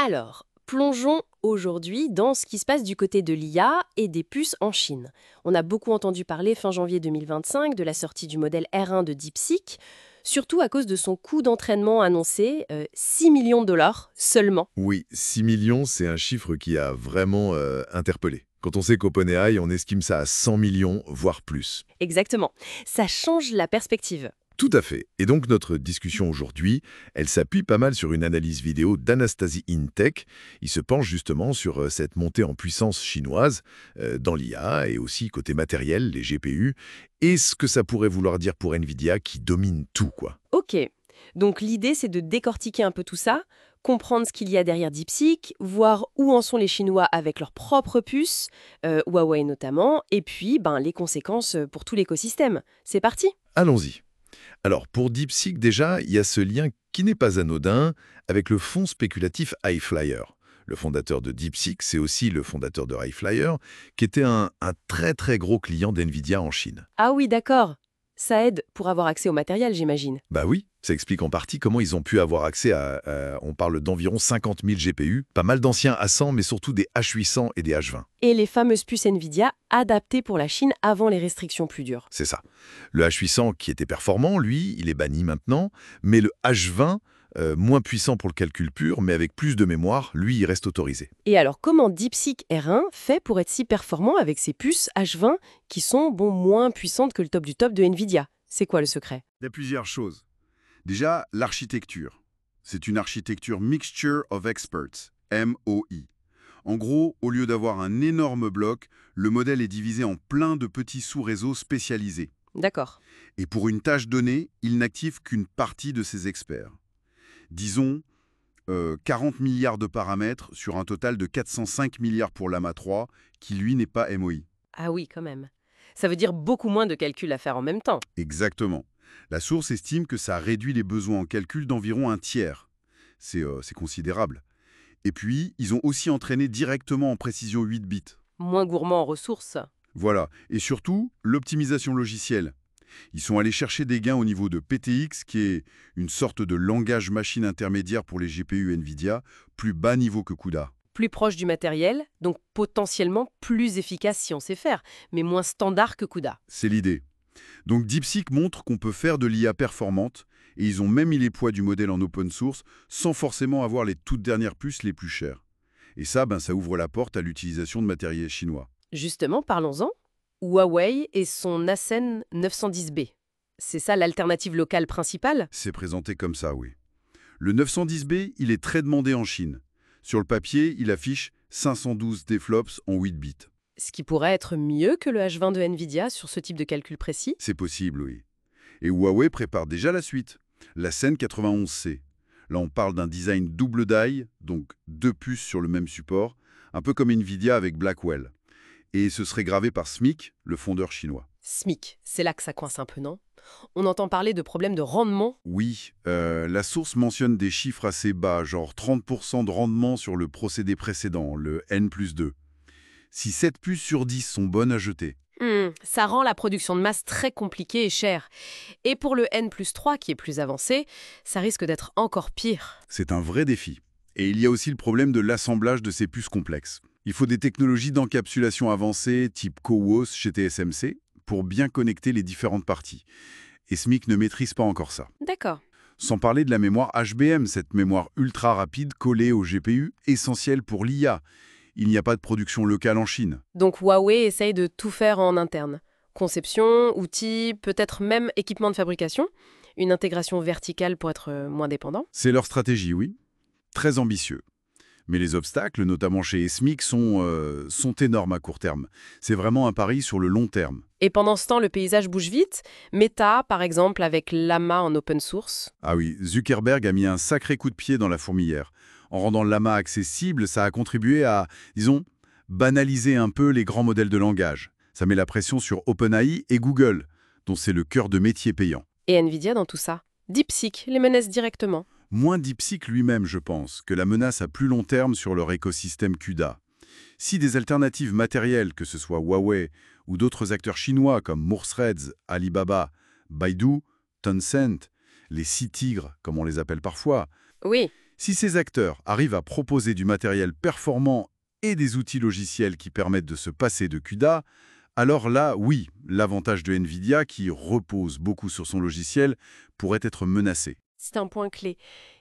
Alors, plongeons aujourd'hui dans ce qui se passe du côté de l'IA et des puces en Chine. On a beaucoup entendu parler fin janvier 2025 de la sortie du modèle R1 de DeepSeek, surtout à cause de son coût d'entraînement annoncé, 6 millions de dollars seulement. Oui, 6 millions, c'est un chiffre qui a vraiment interpellé. Quand on sait qu'OpenAI, on estime ça à 100 millions, voire plus. Exactement. Ça change la perspective. Tout à fait. Et donc notre discussion aujourd'hui, elle s'appuie pas mal sur une analyse vidéo d'Anastasie Intech. Il se penche justement sur cette montée en puissance chinoise dans l'IA et aussi côté matériel, les GPU, et ce que ça pourrait vouloir dire pour Nvidia qui domine tout, quoi. Ok. Donc l'idée, c'est de décortiquer un peu tout ça, comprendre ce qu'il y a derrière DeepSeek, voir où en sont les Chinois avec leurs propres puces, Huawei notamment, et puis les conséquences pour tout l'écosystème. C'est parti. Allons-y. Alors, pour DeepSeek, déjà, il y a ce lien qui n'est pas anodin avec le fonds spéculatif iFlyer. Le fondateur de DeepSeek, c'est aussi le fondateur de iFlyer, qui était un très très gros client d'NVIDIA en Chine. Ah oui, d'accord. Ça aide pour avoir accès au matériel, j'imagine. Bah oui, ça explique en partie comment ils ont pu avoir accès on parle d'environ 50 000 GPU, pas mal d'anciens A100, mais surtout des H800 et des H20. Et les fameuses puces Nvidia adaptées pour la Chine avant les restrictions plus dures. C'est ça. Le H800 qui était performant, lui, il est banni maintenant, mais le H20, moins puissant pour le calcul pur, mais avec plus de mémoire, lui, il reste autorisé. Et alors, comment DeepSeek R1 fait pour être si performant avec ces puces H20 qui sont moins puissantes que le top du top de Nvidia? C'est quoi le secret? Il y a plusieurs choses. Déjà, l'architecture. C'est une architecture Mixture of Experts, MOI. En gros, au lieu d'avoir un énorme bloc, le modèle est divisé en plein de petits sous-réseaux spécialisés. D'accord. Et pour une tâche donnée, il n'active qu'une partie de ses experts. Disons 40 milliards de paramètres sur un total de 405 milliards pour l'AMA 3, qui lui n'est pas MOI. Ah oui, quand même. Ça veut dire beaucoup moins de calculs à faire en même temps. Exactement. La source estime que ça réduit les besoins en calcul d'environ un tiers. C'est considérable. Et puis, ils ont aussi entraîné directement en précision 8 bits. Moins gourmand en ressources. Voilà. Et surtout, l'optimisation logicielle. Ils sont allés chercher des gains au niveau de PTX, qui est une sorte de langage machine intermédiaire pour les GPU NVIDIA, plus bas niveau que CUDA. Plus proche du matériel, donc potentiellement plus efficace si on sait faire, mais moins standard que CUDA. C'est l'idée. Donc DeepSeek montre qu'on peut faire de l'IA performante, et ils ont même mis les poids du modèle en open source sans forcément avoir les toutes dernières puces les plus chères. Et ça, ça ouvre la porte à l'utilisation de matériel chinois. Justement, parlons-en. Huawei et son Asen 910B. C'est ça l'alternative locale principale? C'est présenté comme ça, oui. Le 910B, il est très demandé en Chine. Sur le papier, il affiche 512 déflops en 8 bits. Ce qui pourrait être mieux que le H20 de Nvidia sur ce type de calcul précis? C'est possible, oui. Et Huawei prépare déjà la suite, la Sen 91C. Là, on parle d'un design double die, donc deux puces sur le même support, un peu comme Nvidia avec Blackwell. Et ce serait gravé par SMIC, le fondeur chinois. SMIC, c'est là que ça coince un peu, non? On entend parler de problèmes de rendement. Oui, la source mentionne des chiffres assez bas, genre 30% de rendement sur le procédé précédent, le N+2. Si 7 puces sur 10 sont bonnes à jeter. Ça rend la production de masse très compliquée et chère. Et pour le N+3, qui est plus avancé, ça risque d'être encore pire. C'est un vrai défi. Et il y a aussi le problème de l'assemblage de ces puces complexes. Il faut des technologies d'encapsulation avancées, type CoWoS chez TSMC, pour bien connecter les différentes parties. Et SMIC ne maîtrise pas encore ça. D'accord. Sans parler de la mémoire HBM, cette mémoire ultra rapide collée au GPU, essentielle pour l'IA. Il n'y a pas de production locale en Chine. Donc Huawei essaye de tout faire en interne. Conception, outils, peut-être même équipement de fabrication. Une intégration verticale pour être moins dépendant. C'est leur stratégie, oui. Très ambitieux. Mais les obstacles, notamment chez SMIC, sont énormes à court terme. C'est vraiment un pari sur le long terme. Et pendant ce temps, le paysage bouge vite. Meta, par exemple, avec Llama en open source. Ah oui, Zuckerberg a mis un sacré coup de pied dans la fourmilière. En rendant Llama accessible, ça a contribué à, disons, banaliser un peu les grands modèles de langage. Ça met la pression sur OpenAI et Google, dont c'est le cœur de métier payant. Et Nvidia dans tout ça. DeepSeek les menace directement. Moins DeepSeek lui-même, je pense, que la menace à plus long terme sur leur écosystème CUDA. Si des alternatives matérielles, que ce soit Huawei ou d'autres acteurs chinois comme Morsreds, Alibaba, Baidu, Tencent, les 6 tigres, comme on les appelle parfois, Oui. Si ces acteurs arrivent à proposer du matériel performant et des outils logiciels qui permettent de se passer de CUDA, alors là, oui, l'avantage de NVIDIA, qui repose beaucoup sur son logiciel, pourrait être menacé. C'est un point clé.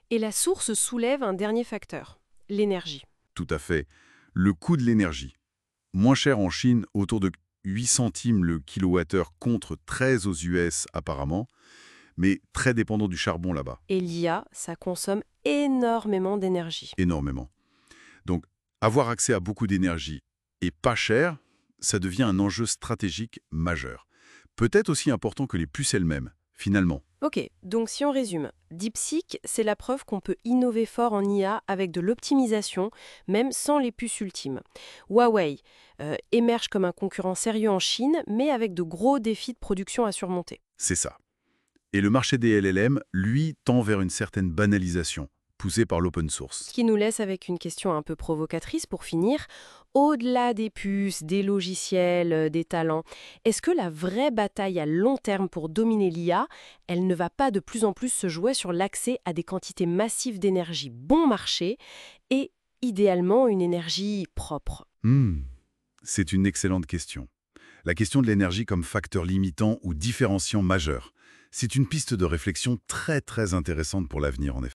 Et la source soulève un dernier facteur, l'énergie. Tout à fait. Le coût de l'énergie. Moins cher en Chine, autour de 8 centimes le kilowattheure contre 13 aux US apparemment, mais très dépendant du charbon là-bas, Et l'IA, ça consomme énormément d'énergie. énormément. Donc, avoir accès à beaucoup d'énergie et pas cher, ça devient un enjeu stratégique majeur. Peut-être aussi important que les puces elles-mêmes, finalement. Ok, donc si on résume, DeepSeek, c'est la preuve qu'on peut innover fort en IA avec de l'optimisation, même sans les puces ultimes. Huawei émerge comme un concurrent sérieux en Chine, mais avec de gros défis de production à surmonter. C'est ça. Et le marché des LLM, lui, tend vers une certaine banalisation, poussée par l'open source. Ce qui nous laisse avec une question un peu provocatrice pour finir. Au-delà des puces, des logiciels, des talents, est-ce que la vraie bataille à long terme pour dominer l'IA, elle ne va pas de plus en plus se jouer sur l'accès à des quantités massives d'énergie bon marché et idéalement une énergie propre? C'est une excellente question. La question de l'énergie comme facteur limitant ou différenciant majeur. C'est une piste de réflexion très intéressante pour l'avenir en effet.